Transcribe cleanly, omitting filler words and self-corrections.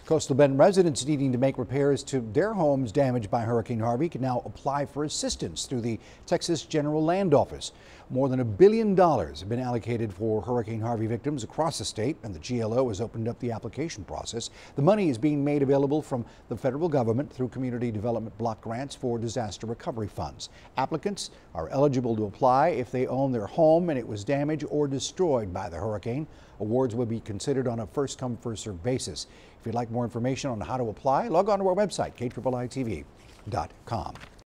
Coastal Bend residents needing to make repairs to their homes damaged by Hurricane Harvey can now apply for assistance through the Texas General Land Office. More than $1 billion have been allocated for Hurricane Harvey victims across the state, and the GLO has opened up the application process. The money is being made available from the federal government through community development block grants for disaster recovery funds. Applicants are eligible to apply if they own their home and it was damaged or destroyed by the hurricane. Awards will be considered on a first-come, first-served basis. If you'd like more information on how to apply, log on to our website, KIIITV.com.